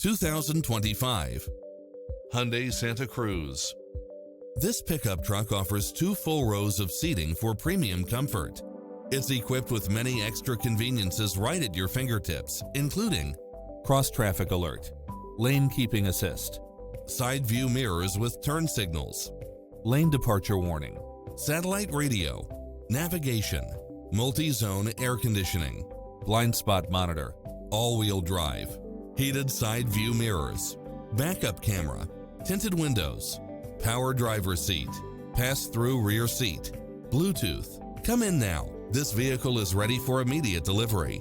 2025 Hyundai Santa Cruz. This pickup truck offers 2 full rows of seating for premium comfort. It's equipped with many extra conveniences right at your fingertips, including cross-traffic alert, lane keeping assist, side view mirrors with turn signals, lane departure warning, satellite radio, navigation, multi-zone air conditioning, blind spot monitor, all-wheel drive, heated side view mirrors, backup camera, tinted windows, power driver seat, pass-through rear seat, Bluetooth. Come in now. This vehicle is ready for immediate delivery.